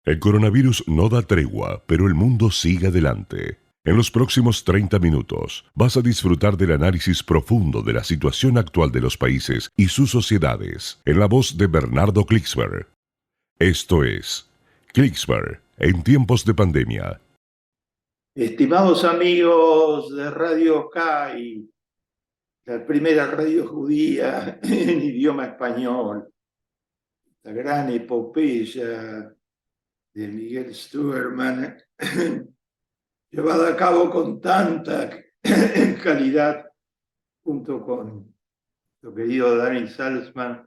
El coronavirus no da tregua, pero el mundo sigue adelante. En los próximos 30 minutos vas a disfrutar del análisis profundo de la situación actual de los países y sus sociedades, en la voz de Bernardo Klicksberg. Esto es Klicksberg en tiempos de pandemia. Estimados amigos de Radio CAI, la primera radio judía en idioma español, la gran epopeya de Miguel Stuerman, llevada a cabo con tanta calidad, junto con nuestro querido Dani Salzman,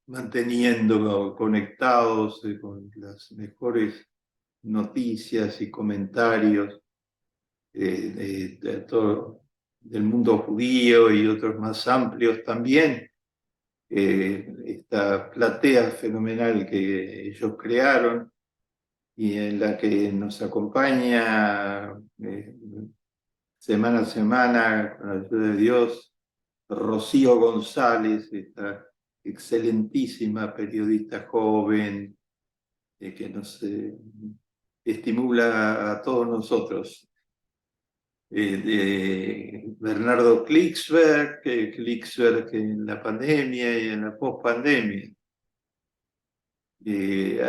manteniendo conectados con las mejores noticias y comentarios de todo del mundo judío y otros más amplios también. Esta platea fenomenal que ellos crearon y en la que nos acompaña semana a semana, con la ayuda de Dios, Rocío González, esta excelentísima periodista joven que nos estimula a todos nosotros. De Bernardo Klicksberg, Klicksberg en la pandemia y en la pospandemia.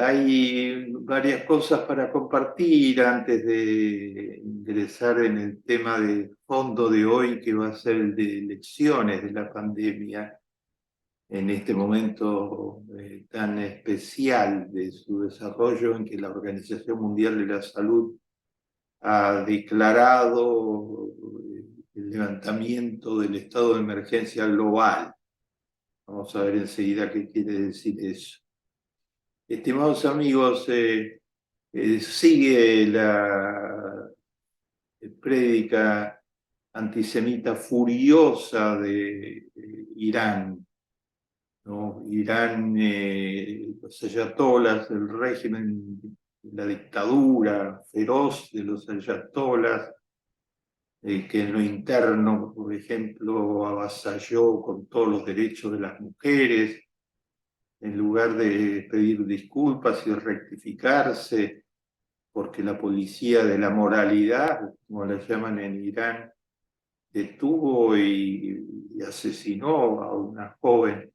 Hay varias cosas para compartir antes de ingresar en el tema de fondo de hoy, que va a ser el de elecciones de la pandemia, en este momento tan especial de su desarrollo, en que la Organización Mundial de la Salud ha declarado el levantamiento del estado de emergencia global. Vamos a ver enseguida qué quiere decir eso. Estimados amigos, sigue la prédica antisemita furiosa de Irán, ¿no? Irán, los ayatolas, el régimen, la dictadura feroz de los ayatolas, que en lo interno, por ejemplo, avasalló con todos los derechos de las mujeres, en lugar de pedir disculpas y rectificarse, porque la policía de la moralidad, como la llaman en Irán, detuvo y asesinó a una joven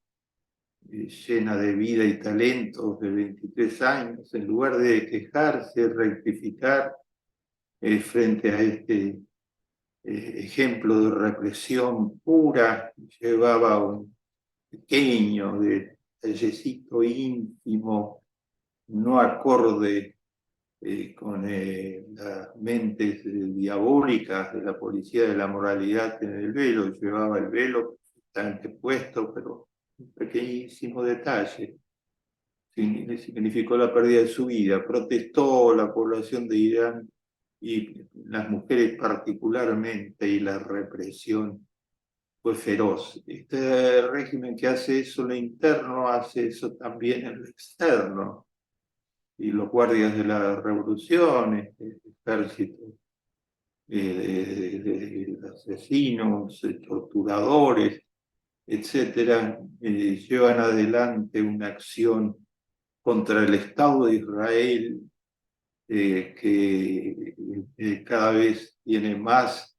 llena de vida y talentos de 23 años, en lugar de quejarse, rectificar frente a este ejemplo de represión pura. Llevaba un pequeño, de tallecito ínfimo, no acorde con las mentes diabólicas de la policía de la moralidad en el velo. Llevaba el velo perfectamente puesto, pero un pequeñísimo detalle significó la pérdida de su vida. Protestó la población de Irán, y las mujeres particularmente, y la represión fue feroz. Este régimen que hace eso en lo interno, hace eso también en lo externo. Y los guardias de la revolución, el ejército de asesinos, torturadores, etcétera, llevan adelante una acción contra el Estado de Israel que cada vez tiene más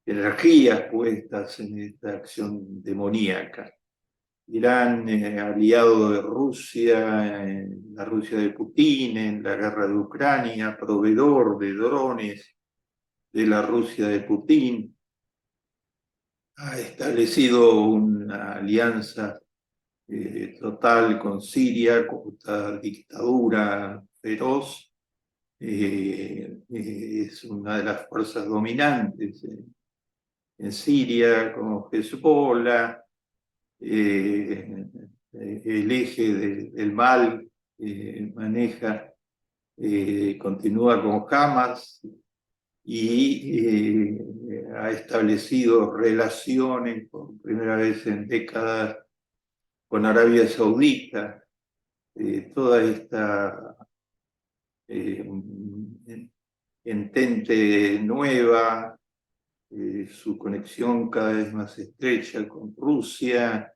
energías puestas en esta acción demoníaca. Irán, aliado de Rusia, en la Rusia de Putin, en la guerra de Ucrania, proveedor de drones de la Rusia de Putin, ha establecido una alianza total con Siria, con esta dictadura feroz. Es una de las fuerzas dominantes en Siria, como Hezbollah, el eje del mal maneja, continúa con Hamas y ha establecido relaciones por primera vez en décadas con Arabia Saudita. Toda esta entente nueva, su conexión cada vez más estrecha con Rusia,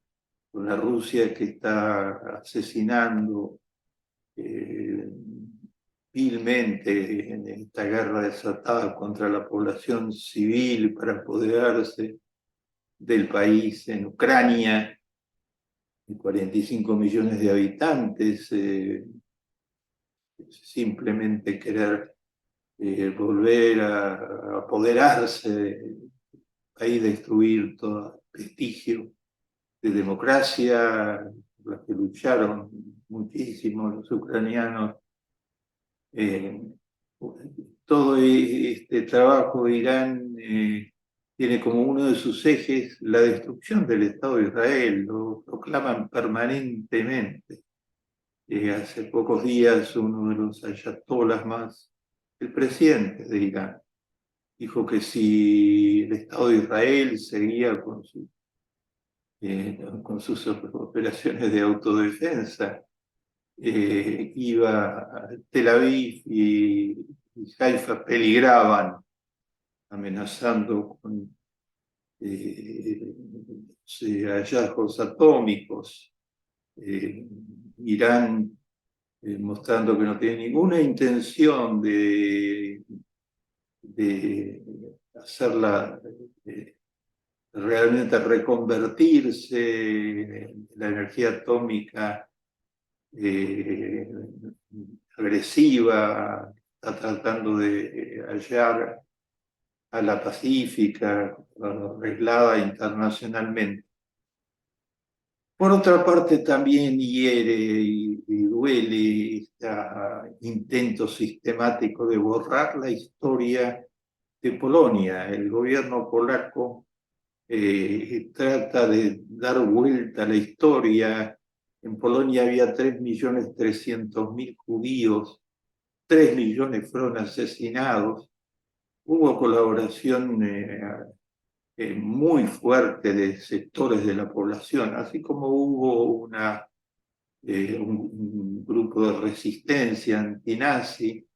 con la Rusia que está asesinando vilmente en esta guerra desatada contra la población civil para apoderarse del país en Ucrania, de 45 millones de habitantes, simplemente querer volver a apoderarse del país, destruir todo vestigio de democracia, por la que lucharon muchísimo los ucranianos. Todo este trabajo de Irán tiene como uno de sus ejes la destrucción del Estado de Israel, lo proclaman permanentemente. Hace pocos días uno de los ayatolás más, el presidente de Irán, dijo que si el Estado de Israel seguía con sus operaciones de autodefensa, Tel Aviv y Haifa peligraban, amenazando con hallazgos atómicos. Irán mostrando que no tiene ninguna intención de hacerla realmente reconvertirse la energía atómica agresiva, está tratando de hallar a la pacífica, arreglada internacionalmente. Por otra parte, también hiere y duele este intento sistemático de borrar la historia de Polonia. El gobierno polaco trata de dar vuelta a la historia. En Polonia había 3.300.000 judíos, 3 millones fueron asesinados. Hubo colaboración muy fuerte de sectores de la población, así como hubo un grupo de resistencia antinazi.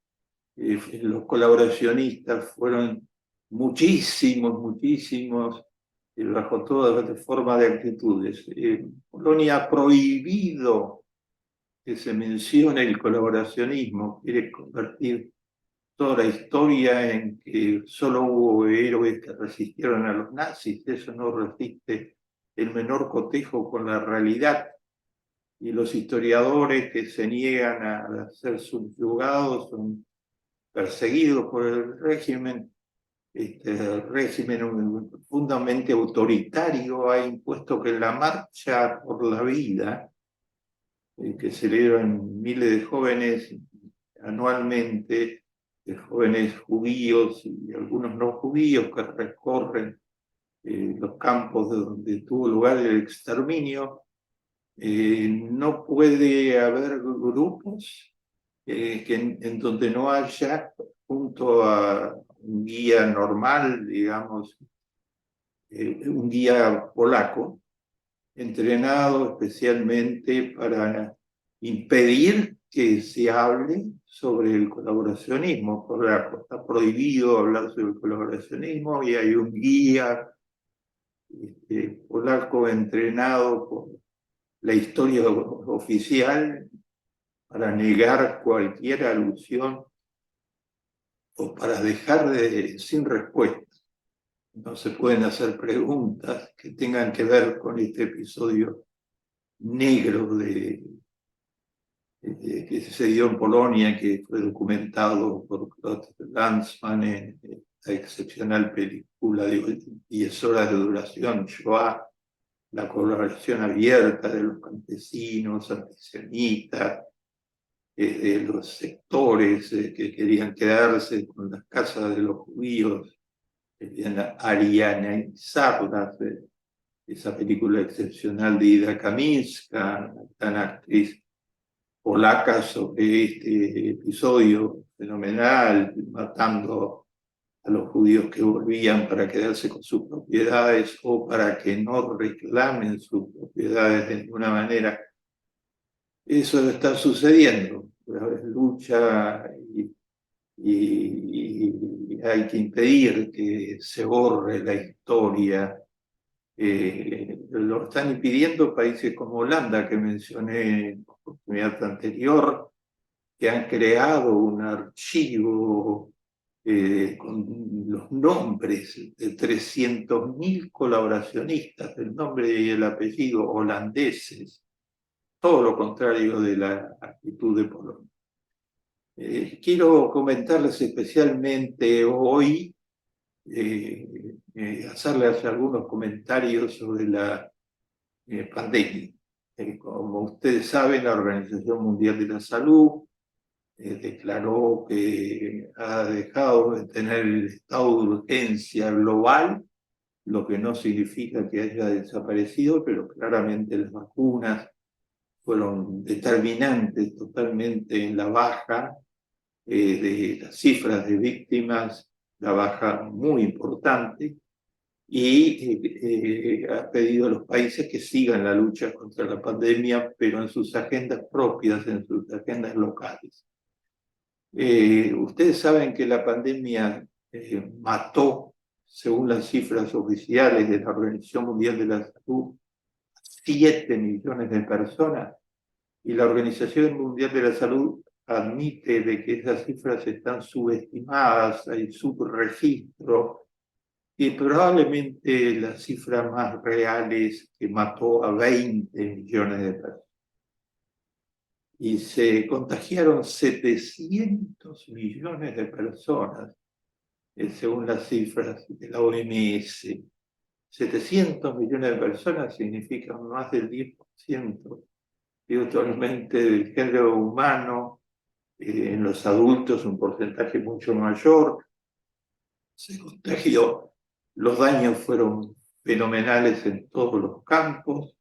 Los colaboracionistas fueron muchísimos, bajo toda forma de actitudes. Polonia ha prohibido que se mencione el colaboracionismo, quiere convertir toda la historia en que solo hubo héroes que resistieron a los nazis. Eso no resiste el menor cotejo con la realidad. Y los historiadores que se niegan a ser subyugados son perseguidos por el régimen. Este régimen profundamente autoritario ha impuesto que la marcha por la vida, que celebran miles de jóvenes anualmente, de jóvenes judíos y algunos no judíos que recorren los campos de donde tuvo lugar el exterminio, no puede haber grupos en donde no haya, junto a un guía normal, digamos, un guía polaco, entrenado especialmente para impedir que se hable sobre el colaboracionismo polaco. Está prohibido hablar sobre el colaboracionismo y hay un guía polaco entrenado por la historia oficial para negar cualquier alusión o para dejar sin respuesta. No se pueden hacer preguntas que tengan que ver con este episodio negro que se dio en Polonia, que fue documentado por Claude Lanzmann en la excepcional película de 10 horas de duración, Shoah, la colaboración abierta de los campesinos, antisemitas, de los sectores que querían quedarse con las casas de los judíos, querían arianizarlas. Esa película excepcional de Ida Kaminska, una gran actriz polaca, sobre este episodio fenomenal, matando a los judíos que volvían para quedarse con sus propiedades o para que no reclamen sus propiedades de ninguna manera. Eso está sucediendo. Lucha y hay que impedir que se borre la historia lo están impidiendo países como Holanda, que mencioné en la oportunidad anterior, que han creado un archivo con los nombres de 300.000 colaboracionistas, el nombre y el apellido holandeses, todo lo contrario de la actitud de Polonia. Quiero comentarles especialmente hoy, hacerles algunos comentarios sobre la pandemia. Como ustedes saben, la Organización Mundial de la Salud declaró que ha dejado de tener el estado de urgencia global, lo que no significa que haya desaparecido, pero claramente las vacunas fueron determinantes totalmente en la baja de las cifras de víctimas, la baja muy importante, y ha pedido a los países que sigan la lucha contra la pandemia, pero en sus agendas propias, en sus agendas locales. Ustedes saben que la pandemia mató, según las cifras oficiales de la Organización Mundial de la Salud, 7 millones de personas, y la Organización Mundial de la Salud admite de que esas cifras están subestimadas, hay subregistro, y probablemente la cifra más real es que mató a 20 millones de personas. Y se contagiaron 700 millones de personas, según las cifras de la OMS. 700 millones de personas significan más del 10% virtualmente del género humano. En los adultos un porcentaje mucho mayor se contagió. Los daños fueron fenomenales en todos los campos,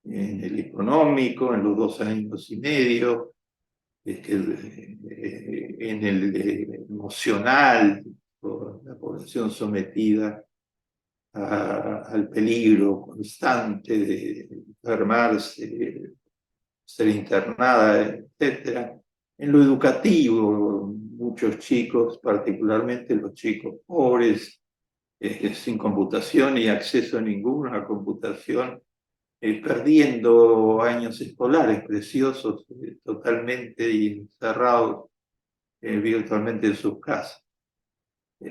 en el económico, en los 2 años y medio, en el emocional, la población sometida al peligro constante de enfermarse, ser internada, etc. En lo educativo, muchos chicos, particularmente los chicos pobres, sin computación y acceso a ninguna computación, perdiendo años escolares preciosos, totalmente encerrados virtualmente en sus casas.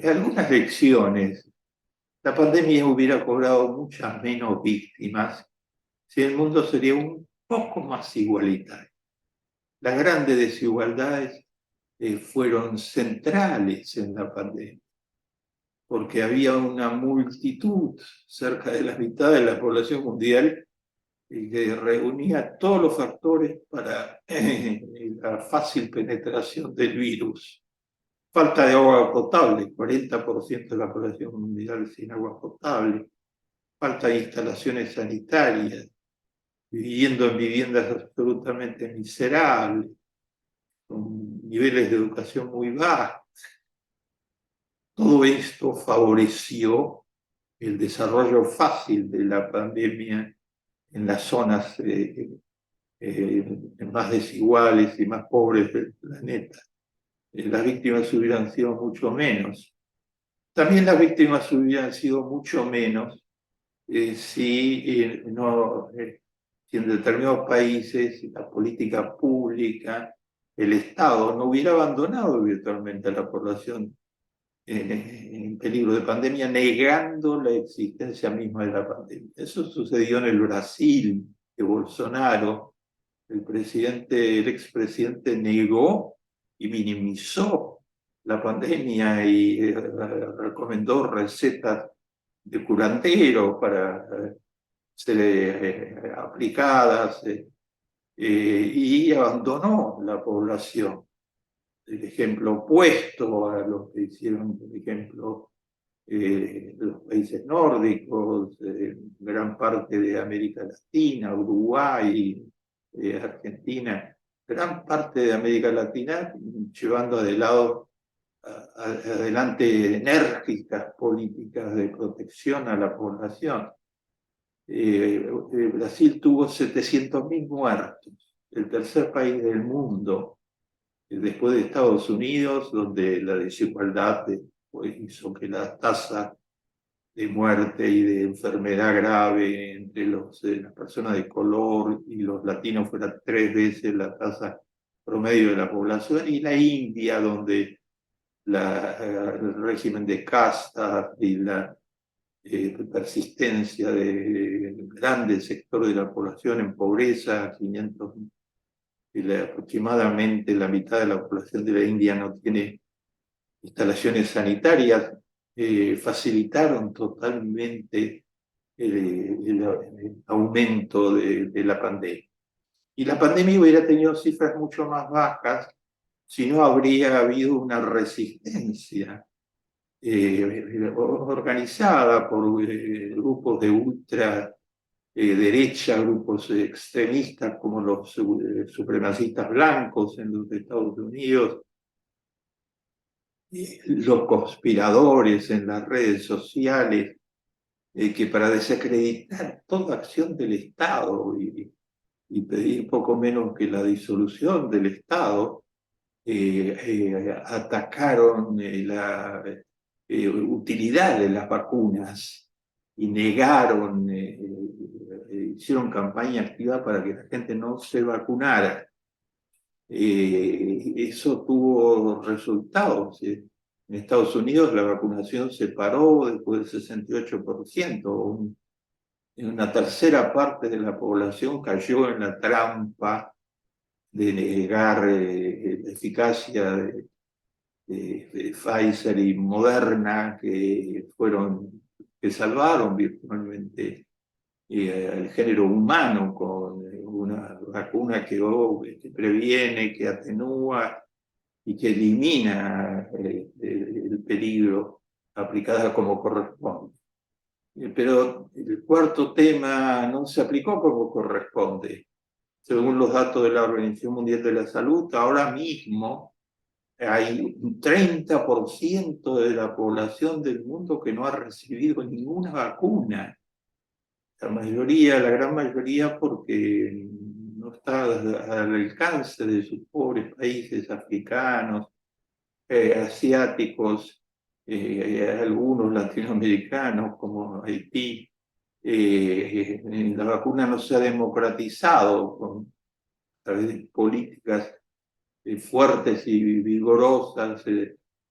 Algunas lecciones. La pandemia hubiera cobrado muchas menos víctimas si el mundo sería un poco más igualitario. Las grandes desigualdades fueron centrales en la pandemia, porque había una multitud, cerca de la mitad de la población mundial, que reunía todos los factores para la fácil penetración del virus. Falta de agua potable, 40% de la población mundial sin agua potable. Falta de instalaciones sanitarias, viviendo en viviendas absolutamente miserables, con niveles de educación muy bajos. Todo esto favoreció el desarrollo fácil de la pandemia en las zonas más desiguales y más pobres del planeta. Las víctimas hubieran sido mucho menos. También las víctimas hubieran sido mucho menos si en determinados países la política pública, el Estado, no hubiera abandonado virtualmente a la población en peligro de pandemia, negando la existencia misma de la pandemia. Eso sucedió en el Brasil, que Bolsonaro, el expresidente, negó y minimizó la pandemia y recomendó recetas de curandero para ser aplicadas y abandonó la población. El ejemplo opuesto a lo que hicieron, por ejemplo, los países nórdicos, gran parte de América Latina, Uruguay, Argentina, gran parte de América Latina, llevando adelante enérgicas políticas de protección a la población. Brasil tuvo 700.000 muertos, el tercer país del mundo, después de Estados Unidos, donde la desigualdad hizo que la tasa de muerte y de enfermedad grave entre las personas de color y los latinos fuera 3 veces la tasa promedio de la población, y la India, donde el régimen de castas y la persistencia de grandes sectores de la población en pobreza, 500, aproximadamente la mitad de la población de la India no tiene instalaciones sanitarias, facilitaron totalmente el aumento de la pandemia. Y la pandemia hubiera tenido cifras mucho más bajas si no habría habido una resistencia organizada por grupos de ultra derecha, grupos extremistas como los supremacistas blancos en los Estados Unidos, los conspiradores en las redes sociales, que para desacreditar toda acción del Estado y pedir poco menos que la disolución del Estado, atacaron la utilidad de las vacunas y negaron, hicieron campaña activa para que la gente no se vacunara. Eso tuvo resultados. En Estados Unidos la vacunación se paró después del 68%. Una tercera parte de la población cayó en la trampa de negar la eficacia de Pfizer y Moderna, que salvaron virtualmente al género humano con una vacuna que previene, que atenúa y que elimina el peligro aplicada como corresponde. Pero el cuarto tema no se aplicó como corresponde. Según los datos de la Organización Mundial de la Salud, ahora mismo hay un 30% de la población del mundo que no ha recibido ninguna vacuna. La gran mayoría porque no está al alcance de sus pobres países africanos, asiáticos, algunos latinoamericanos como Haití. La vacuna no se ha democratizado a través de políticas fuertes y vigorosas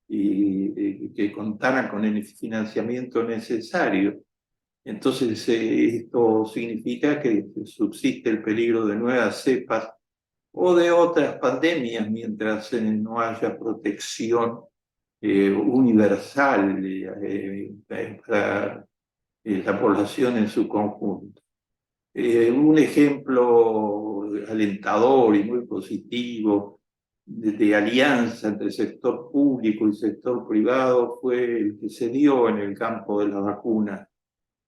y que contaran con el financiamiento necesario. Entonces, esto significa que subsiste el peligro de nuevas cepas o de otras pandemias mientras no haya protección universal para la población en su conjunto. Un ejemplo alentador y muy positivo de alianza entre sector público y sector privado fue el que se dio en el campo de la vacuna.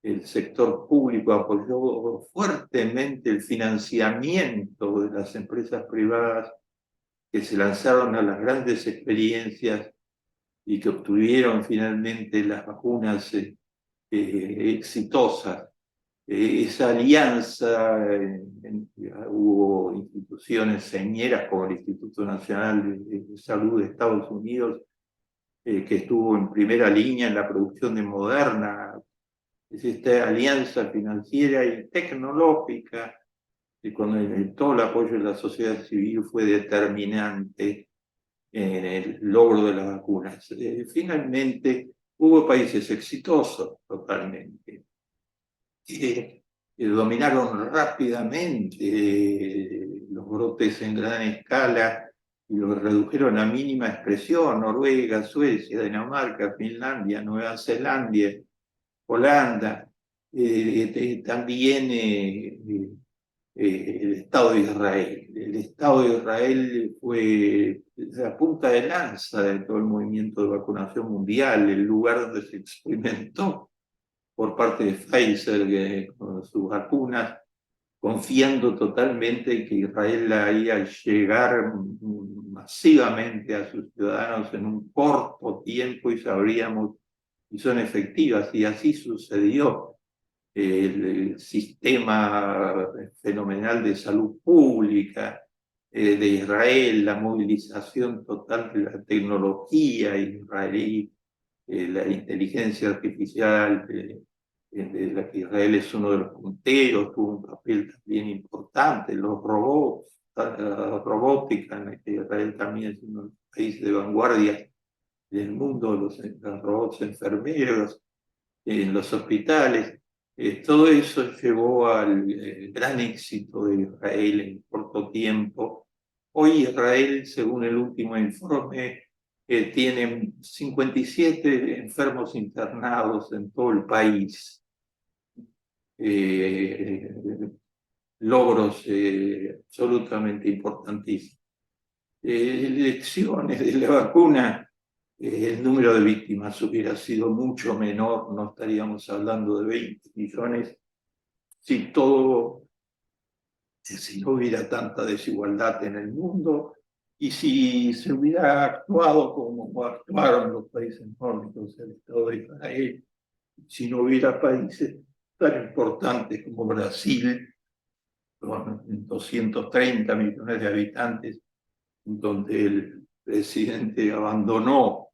El sector público apoyó fuertemente el financiamiento de las empresas privadas que se lanzaron a las grandes experiencias y que obtuvieron finalmente las vacunas exitosas. Esa alianza, hubo instituciones señeras como el Instituto Nacional de Salud de Estados Unidos, que estuvo en primera línea en la producción de Moderna. Es esta alianza financiera y tecnológica, que con todo el apoyo de la sociedad civil fue determinante en el logro de las vacunas. Finalmente, hubo países exitosos totalmente, que dominaron rápidamente los brotes en gran escala y los redujeron a mínima expresión: Noruega, Suecia, Dinamarca, Finlandia, Nueva Zelanda, Holanda, también el Estado de Israel. El Estado de Israel fue la punta de lanza de todo el movimiento de vacunación mundial, el lugar donde se experimentó por parte de Pfizer con sus vacunas, confiando totalmente en que Israel haría llegar masivamente a sus ciudadanos en un corto tiempo y sabríamos si son efectivas, y así sucedió. El sistema fenomenal de salud pública de Israel, la movilización total de la tecnología israelí, la inteligencia artificial, de la que Israel es uno de los punteros, tuvo un papel también importante, los robots, la robótica, en la que Israel también es uno de los países de vanguardia del mundo, los robots enfermeros en los hospitales. Todo eso llevó al gran éxito de Israel en corto tiempo. Hoy Israel, según el último informe, tiene 57 enfermos internados en todo el país. Logros absolutamente importantísimos. Elecciones de la vacuna, el número de víctimas hubiera sido mucho menor, no estaríamos hablando de 20 millones, si si no hubiera tanta desigualdad en el mundo y si se hubiera actuado como actuaron los países nórdicos, el Estado de Israel, si no hubiera países tan importantes como Brasil, con 230 millones de habitantes, donde el presidente abandonó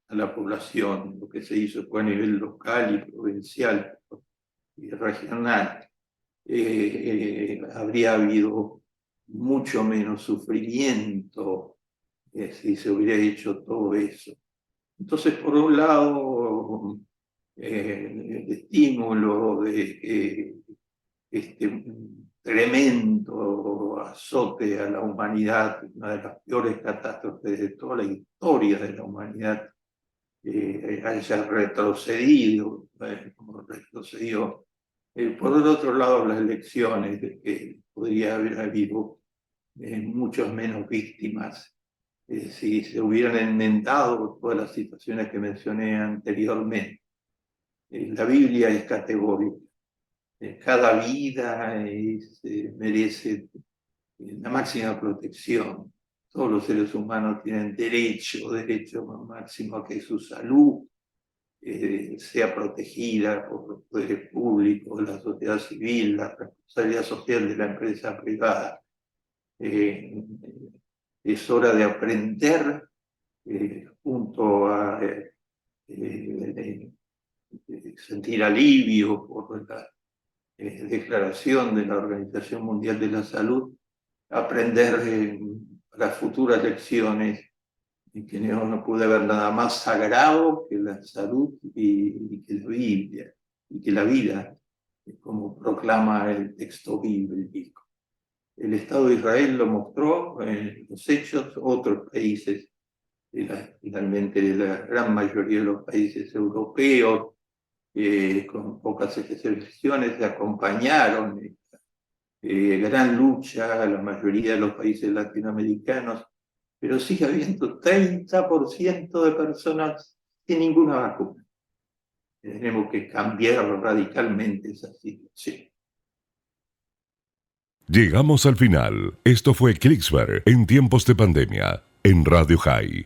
a la población. Lo que se hizo fue a nivel local y provincial y regional. Habría habido mucho menos sufrimiento si se hubiera hecho todo eso. Entonces, por un lado, el estímulo de este tremendo azote a la humanidad, una de las peores catástrofes de toda la historia de la humanidad, haya retrocedido, como retrocedió. Por el otro lado, las elecciones, de que podría haber habido muchas menos víctimas si se hubieran enmendado todas las situaciones que mencioné anteriormente. La Biblia es categórica. Cada vida merece la máxima protección. Todos los seres humanos tienen derecho máximo a que su salud sea protegida por los poderes públicos, la sociedad civil, la responsabilidad social de la empresa privada. Es hora de aprender junto a sentir alivio por la declaración de la Organización Mundial de la Salud, aprender para futuras lecciones y que no puede haber nada más sagrado que la salud y que la Biblia y que la vida, como proclama el texto bíblico. El Estado de Israel lo mostró en los hechos, otros países, finalmente la gran mayoría de los países europeos, con pocas excepciones, se acompañaron. Gran lucha, la mayoría de los países latinoamericanos, pero sigue habiendo 30% de personas sin ninguna vacuna. Tenemos que cambiar radicalmente esa situación. Llegamos al final. Esto fue Klicksberg en tiempos de pandemia, en Radio High.